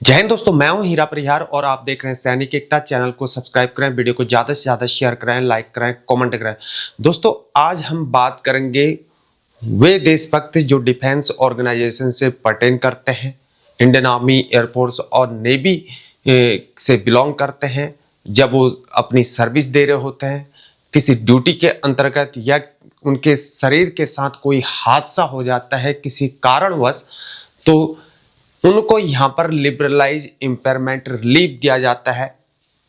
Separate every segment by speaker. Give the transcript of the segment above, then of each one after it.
Speaker 1: जय हिंद दोस्तों, मैं हूं हीरा परिहार और आप देख रहे हैं सैनिक एकता। चैनल को सब्सक्राइब करें, वीडियो को ज़्यादा से ज़्यादा शेयर करें, लाइक करें, कमेंट करें। दोस्तों, आज हम बात करेंगे वे देशभक्त जो डिफेंस ऑर्गेनाइजेशन से पर्टेन करते हैं, इंडियन आर्मी, एयरफोर्स और नेवी से बिलोंग करते हैं। जब वो अपनी सर्विस दे रहे होते हैं किसी ड्यूटी के अंतर्गत या उनके शरीर के साथ कोई हादसा हो जाता है किसी कारणवश, तो उनको यहाँ पर लिबरलाइज इम्पेयरमेंट रिलीफ दिया जाता है।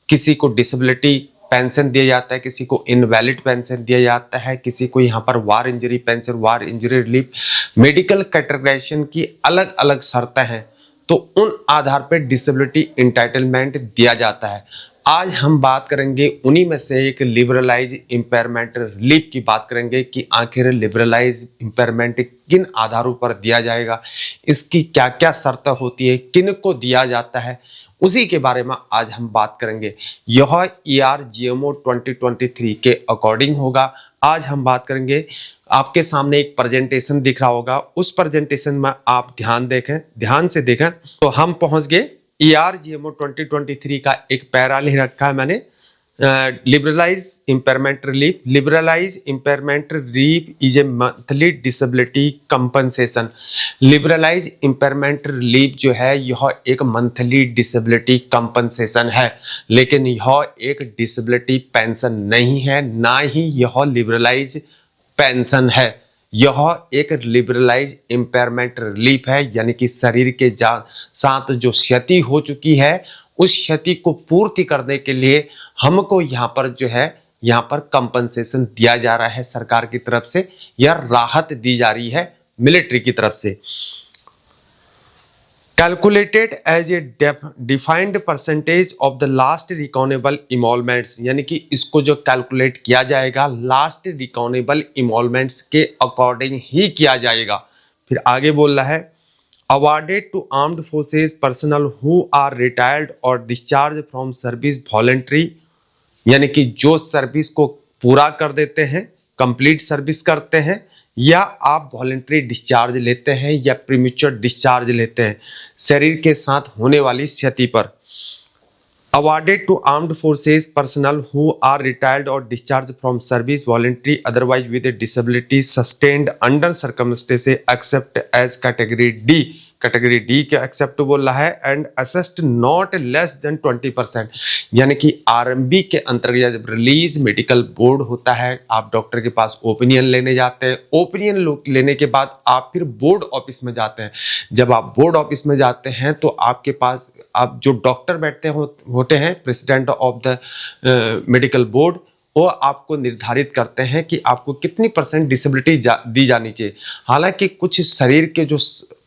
Speaker 1: किसी को डिसेबिलिटी पेंशन दिया जाता है, किसी को इनवैलिड पेंशन दिया जाता है, किसी को यहाँ पर वार इंजरी पेंशन, वार इंजरी रिलीफ, मेडिकल कैटेगराइजेशन की अलग अलग शर्तें हैं, तो उन आधार पर डिसेबिलिटी इंटाइटलमेंट दिया जाता है। आज हम बात करेंगे उन्हीं में से एक लिबरलाइज इम्पेयरमेंट रिलीफ की बात करेंगे कि आखिर लिबरलाइज इम्पेयरमेंट किन आधारों पर दिया जाएगा, इसकी क्या क्या शर्तें होती है, किन को दिया जाता है, उसी के बारे में आज हम बात करेंगे। यह ERGMO 2023 के अकॉर्डिंग होगा। आज हम बात करेंगे, आपके सामने एक प्रेजेंटेशन दिख रहा होगा, उस प्रेजेंटेशन में आप ध्यान से देखें। तो हम पहुंच गए ERGMO 2023 का एक पैरा लिख रखा है मैंने, liberalise impairment relief. Liberalise impairment relief is a monthly disability compensation. Liberalise impairment relief जो है यह एक मंथली डिसेबिलिटी कंपनसेशन है, लेकिन यह एक डिसेबिलिटी पेंशन नहीं है, ना ही यह लिबरलाइज पेंशन है। यह एक लिबरलाइज इम्पेयरमेंट रिलीफ है, यानी कि शरीर के साथ जो क्षति हो चुकी है उस क्षति को पूर्ति करने के लिए हमको यहाँ पर कंपनसेशन दिया जा रहा है सरकार की तरफ से, या राहत दी जा रही है मिलिट्री की तरफ से। Calculated as a defined percentage of the last reckonable emoluments, यानी कि इसको जो कैलकुलेट किया जाएगा लास्ट रिकॉनेबल इमोलमेंट्स के अकॉर्डिंग ही किया जाएगा। फिर आगे बोल रहा है, awarded to armed forces personnel who are retired और डिस्चार्ज फ्रॉम सर्विस वॉलंटरी, यानी कि जो सर्विस को पूरा कर देते हैं, कंप्लीट सर्विस करते हैं, या आप वॉलंटरी डिस्चार्ज लेते हैं या प्रीमेच्योर डिस्चार्ज लेते हैं शरीर के साथ होने वाली क्षति पर। Awarded to armed forces personnel who are retired और discharge from service voluntary otherwise with a disability sustained under circumstances except as category D. Category D के एक्सेप्ट बोल रहा है, and assessed not less than 20%, यानी कि RMB के अंतर्गत जब रिलीज मेडिकल बोर्ड होता है, आप डॉक्टर के पास ओपिनियन लेने जाते हैं, ओपिनियन लेने के बाद आप फिर बोर्ड ऑफिस में जाते हैं। जब आप बोर्ड ऑफिस में जाते हैं तो आपके पास आप जो डॉक्टर बैठते होते हैं, president of the medical board, वो आपको निर्धारित करते हैं कि आपको कितनी % डिसेबिलिटी दी जानी चाहिए। हालांकि कुछ शरीर के जो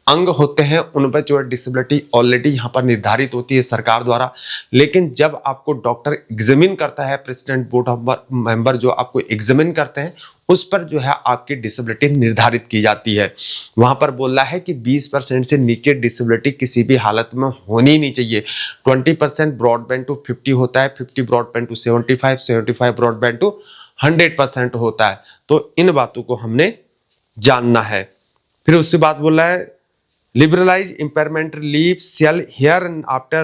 Speaker 1: अंग होते हैं उन पर जो डिसेबिलिटी ऑलरेडी यहाँ पर निर्धारित होती है सरकार द्वारा, लेकिन जब आपको डॉक्टर एग्जामिन करता है, प्रेसिडेंट बोर्ड ऑफ मेंबर जो आपको एग्जामिन करते हैं, उस पर जो है आपकी डिसेबिलिटी निर्धारित की जाती है। वहां पर बोल रहा है कि 20% से नीचे डिसेबिलिटी किसी भी हालत में होनी नहीं चाहिए। 20% ब्रॉडबैंड टू 50 होता है, 50 ब्रॉडबैंड टू 75, 75 ब्रॉडबैंड टू 100% होता है। तो इन बातों को हमने जानना है। फिर उसके बाद बोल रहा है, liberalize impairment relief shall hereafter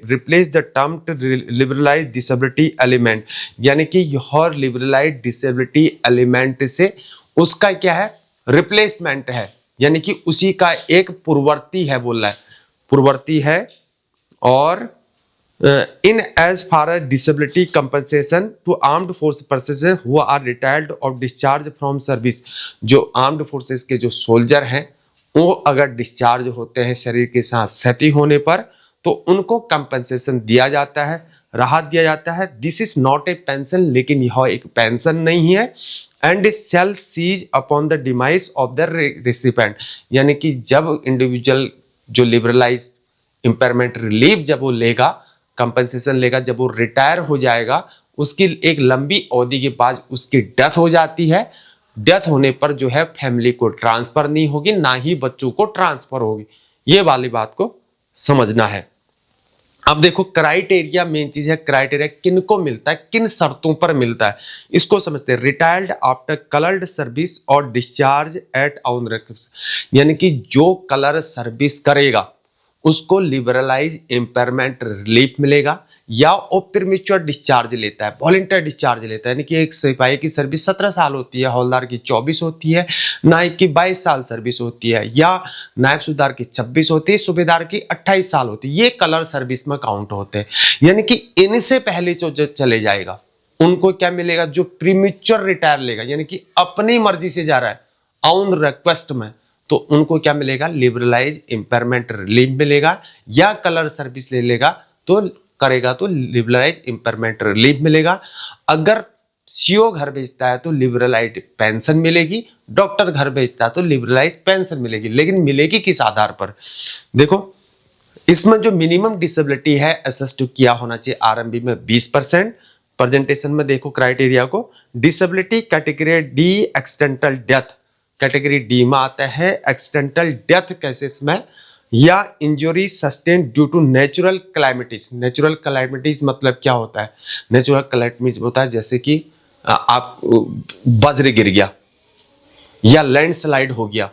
Speaker 1: replace the term to liberalize disability element, यानी कि यह liberalize disability element से उसका क्या है, रिप्लेसमेंट है, यानी कि उसी का एक पूर्ववर्ती है, बोल रहा है पूर्ववर्ती है। और in as far a disability compensation to armed force person who are retired और डिस्चार्ज फ्रॉम सर्विस, जो आर्म्ड फोर्सेस के जो सोल्जर हैं वो अगर डिस्चार्ज होते हैं शरीर के साथ क्षति होने पर, तो उनको कंपनसेशन दिया जाता है, राहत दिया जाता है। This is not a pension, लेकिन यह एक पेंशन नहीं है। And shall cease upon the demise of the recipient, यानी कि जब इंडिविजुअल जो लिबरलाइज इम्पेयरमेंट रिलीफ जब वो लेगा, कंपनसेशन लेगा, जब वो रिटायर हो जाएगा, उसकी एक लंबी अवधि के बाद उसकी डेथ हो जाती है। डेथ होने पर जो है फैमिली को ट्रांसफर नहीं होगी, ना ही बच्चों को ट्रांसफर होगी। ये वाली बात को समझना है। अब देखो क्राइटेरिया, मेन चीज है क्राइटेरिया, किन को मिलता है, किन शर्तों पर मिलता है, इसको समझते हैं। रिटायर्ड आफ्टर कलर्ड सर्विस और डिस्चार्ज एट ऑन, यानी कि जो कलर सर्विस करेगा उसको लिबरलाइज इम्पेयरमेंट रिलीफ मिलेगा, या वो प्रीमेच्योर डिस्चार्ज लेता है, वॉलंटियर डिस्चार्ज लेता है। यानी कि एक सिपाही की सर्विस 17 साल होती है, हवलदार की 24 होती है, नायक की 22 साल सर्विस होती है, या नायब सूबेदार की 26 होती है, सूबेदार की 28 साल होती है। ये कलर सर्विस में काउंट होते हैं। यानी कि इनसे पहले जो चले जाएगा उनको क्या मिलेगा, जो प्रीमेच्योर रिटायर लेगा, यानी कि अपनी मर्जी से जा रहा है ऑन रिक्वेस्ट में, तो उनको क्या मिलेगा, लिबरलाइज इम्पेयरमेंट रिलीफ मिलेगा, या कलर सर्विस ले लेगा तो करेगा तो लिबरलाइज इम्पेयरमेंट रिलीफ मिलेगा। अगर सीओ घर भेजता है तो लिबरलाइज पेंशन मिलेगी, डॉक्टर घर भेजता है तो लिबरलाइज पेंशन मिलेगी। लेकिन मिलेगी किस आधार पर, देखो इसमें जो मिनिमम डिसेबिलिटी है असिस्ट किया होना चाहिए आरएमबी में 20%। प्रेजेंटेशन में देखो क्राइटेरिया को, disability category D accidental death, category D में आता है एक्सीडेंटल डेथ केसेस में, या injury sustain due to natural calamities. Natural calamities मतलब क्या होता है, नेचुरल क्लाइमेटिस होता है जैसे कि आप वज्र गिर गया या लैंडस्लाइड हो गया,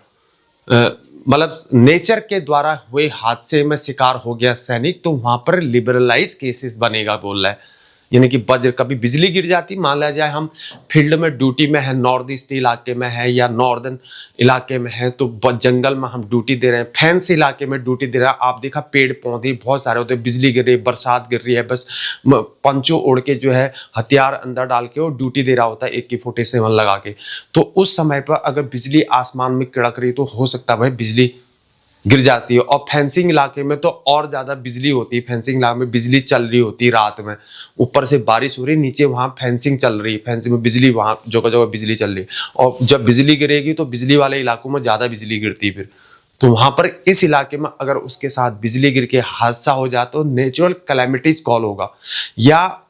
Speaker 1: मतलब नेचर के द्वारा हुए हादसे में शिकार हो गया सैनिक, तो वहां पर लिबरलाइज केसेस बनेगा बोल रहा है। यानी कि वज्र, कभी बिजली गिर जाती, मान लिया जाए हम फील्ड में ड्यूटी में है, नॉर्थ ईस्ट इलाके में है या नॉर्दर्न इलाके में है, तो जंगल में हम ड्यूटी दे रहे हैं, फैंस इलाके में ड्यूटी दे रहा है, आप देखा पेड़ पौधे बहुत सारे होते हैं, बिजली गिर रही है, बरसात गिर रही है, बस पंचो उड़ के जो है हथियार अंदर डाल के वो ड्यूटी दे रहा होता है AK-47 लगा के। तो उस समय पर अगर बिजली आसमान में कड़क रही तो हो सकता है भाई बिजली गिर जाती है। और फेंसिंग इलाके में तो और ज्यादा बिजली होती है, फेंसिंग इलाके में बिजली चल रही होती है रात में, ऊपर से बारिश हो रही, नीचे वहां फेंसिंग चल रही है, फेंसिंग में बिजली, वहां जगह जगह बिजली चल रही है, और जब बिजली गिरेगी तो बिजली वाले इलाकों में ज्यादा बिजली गिरती है। फिर तो वहां पर इस इलाके में अगर उसके साथ बिजली गिर के हादसा हो जाए तो नेचुरल कैलेमिटीज कॉल होगा, या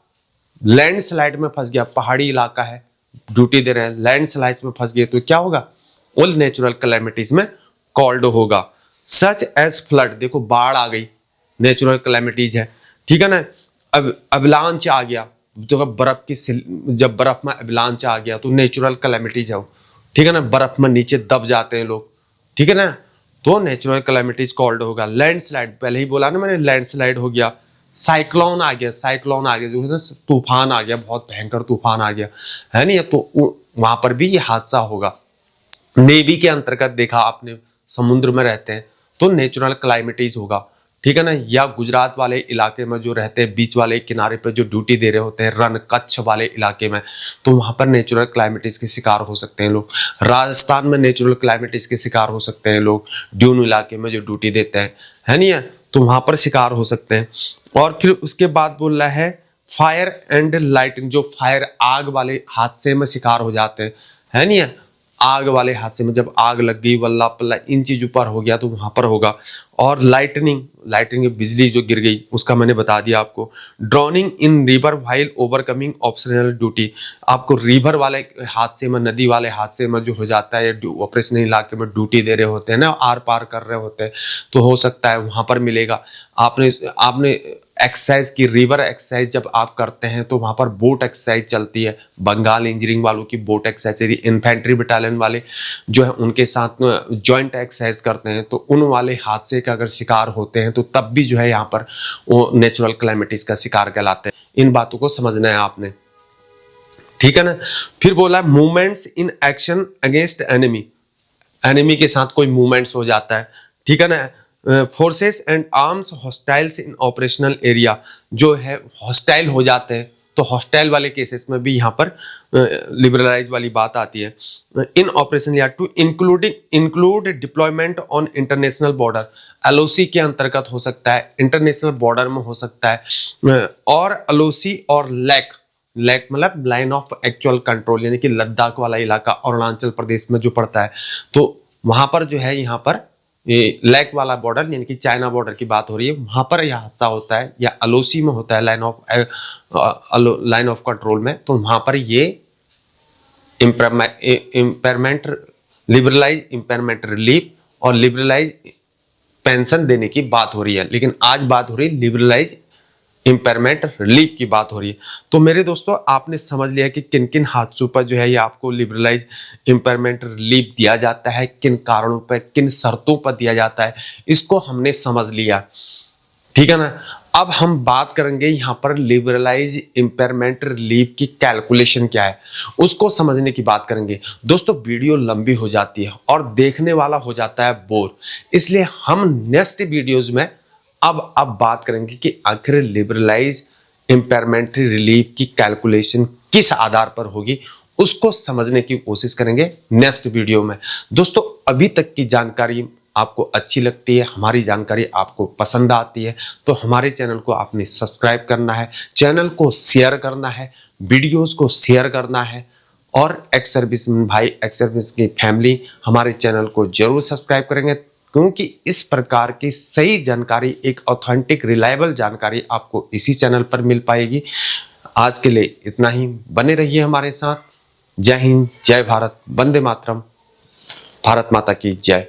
Speaker 1: लैंडस्लाइड में फंस गया, पहाड़ी इलाका है, ड्यूटी दे रहे हैं, लैंडस्लाइड में फंस गए तो क्या होगा, ऑल नेचुरल कैलेमिटीज में कॉल्ड होगा। सच एज फ्लड, देखो बाढ़ आ गई, नेचुरल कैलेमिटीज है, ठीक है ना। अब अवलांच आ गया, तो बर्फ की, जब बर्फ में अवलांच आ गया तो नेचुरल कैलेमिटीज है, ठीक है ना, बर्फ में नीचे दब जाते हैं लोग, ठीक है ना, तो नेचुरल कैलेमिटीज कॉल्ड होगा। लैंडस्लाइड, पहले ही बोला ना मैंने, लैंडस्लाइड हो गया, साइक्लोन आ गया, साइक्लोन आ गया, जो है ना तूफान आ गया, बहुत भयंकर तूफान आ गया, है नहीं, तो वहां पर भी ये हादसा होगा। नेवी के अंतर्गत देखा आपने, समुद्र में रहते हैं तो नेचुरल क्लाइमेटीज होगा, ठीक है ना, या गुजरात वाले इलाके में जो रहते हैं, बीच वाले किनारे पे जो ड्यूटी दे रहे होते हैं, रन कच्छ वाले इलाके में, तो वहां पर नेचुरल क्लाइमेटीज के शिकार हो सकते हैं लोग। राजस्थान में नेचुरल क्लाइमेटीज के शिकार हो सकते हैं लोग, ड्यून इलाके में जो ड्यूटी देते हैं, है नहीं है, तो वहां पर शिकार हो सकते हैं। और फिर उसके बाद बोल रहा है फायर एंड लाइटिंग, जो फायर आग वाले हादसे में शिकार हो जाते हैं, है नहीं है, आग वाले हादसे में जब आग लग गई, वल्ला पल्ला इन चीजों पर हो गया तो वहां पर होगा। और लाइटनिंग, लाइटनिंग बिजली जो गिर गई उसका मैंने बता दिया आपको। ड्रॉनिंग इन river while overcoming operational duty, आपको रिवर वाले हादसे में, नदी वाले हादसे में जो हो जाता है, ऑपरेशनल इलाके में ड्यूटी दे रहे होते हैं ना, आर पार कर रहे होते हैं, तो हो सकता है वहां पर मिलेगा। आपने एक्सरसाइज की, रिवर एक्सरसाइज जब आप करते हैं तो वहां पर बोट एक्सरसाइज चलती है, बंगाल इंजीनियरिंग वालों की बोट एक्सरसाइज, इन्फेंट्री बटालियन वाले जो है उनके साथ जॉइंट एक्सरसाइज करते हैं, तो उन वाले हादसे का अगर शिकार होते हैं तो तब भी जो है यहाँ पर वो नेचुरल क्लाइमेटीज का शिकार कहलाते हैं। इन बातों को समझना है आपने, ठीक है ना। फिर बोला movements in action against enemy, enemy के साथ कोई मूवमेंट्स हो जाता है, ठीक है ना। Forces and arms हॉस्टाइल्स in operational area, जो है हॉस्टाइल हो जाते हैं, तो हॉस्टाइल वाले केसेस में भी यहाँ पर लिबरलाइज वाली बात आती है। इन ऑपरेशन या to include deployment on international border, LOC के अंतर्गत हो सकता है, इंटरनेशनल बॉर्डर में हो सकता है, और LOC और लैक मतलब लाइन ऑफ एक्चुअल कंट्रोल, यानी कि लद्दाख वाला इलाका अरुणाचल प्रदेश में जो पड़ता है, तो वहां पर जो है, यहाँ पर ये लैक वाला बॉर्डर यानी कि चाइना बॉर्डर की बात हो रही है, वहां पर यह हादसा होता है, या LOC में होता है, लाइन ऑफ कंट्रोल में, तो वहां पर ये इम्पेयरमेंट, लिबरलाइज इम्पेयरमेंट रिलीफ और लिबरलाइज पेंशन देने की बात हो रही है। लेकिन आज बात हो रही है लिबरलाइज इम्पेयरमेंट रिलीफ की बात हो रही है। तो मेरे दोस्तों आपने समझ लिया कि किन किन हादसों पर जो है ये आपको लिबरलाइज इम्पेयरमेंट रिलीफ दिया जाता है, किन कारणों पर, किन शर्तों पर दिया जाता है, इसको हमने समझ लिया। ठीक है ना। अब हम बात करेंगे यहाँ पर लिबरलाइज इम्पेयरमेंट रिलीफ की कैलकुलेशन क्या है, उसको समझने की बात करेंगे। दोस्तों वीडियो लंबी हो जाती है और देखने वाला हो जाता है बोर, इसलिए हम नेक्स्ट वीडियोज में अब बात करेंगे कि आखिर लिबरलाइज इम्पेयरमेंट रिलीफ की कैलकुलेशन किस आधार पर होगी, उसको समझने की कोशिश करेंगे नेक्स्ट वीडियो में। दोस्तों अभी तक की जानकारी आपको अच्छी लगती है, हमारी जानकारी आपको पसंद आती है, तो हमारे चैनल को आपने सब्सक्राइब करना है, चैनल को शेयर करना है, वीडियोस को शेयर करना है, और एक्स सर्विसमैन भाई, एक्स सर्विस की फैमिली हमारे चैनल को जरूर सब्सक्राइब करेंगे, क्योंकि इस प्रकार की सही जानकारी, एक ऑथेंटिक रिलायबल जानकारी आपको इसी चैनल पर मिल पाएगी। आज के लिए इतना ही, बने रहिए हमारे साथ। जय हिंद, जय भारत, वंदे मातरम, भारत माता की जय।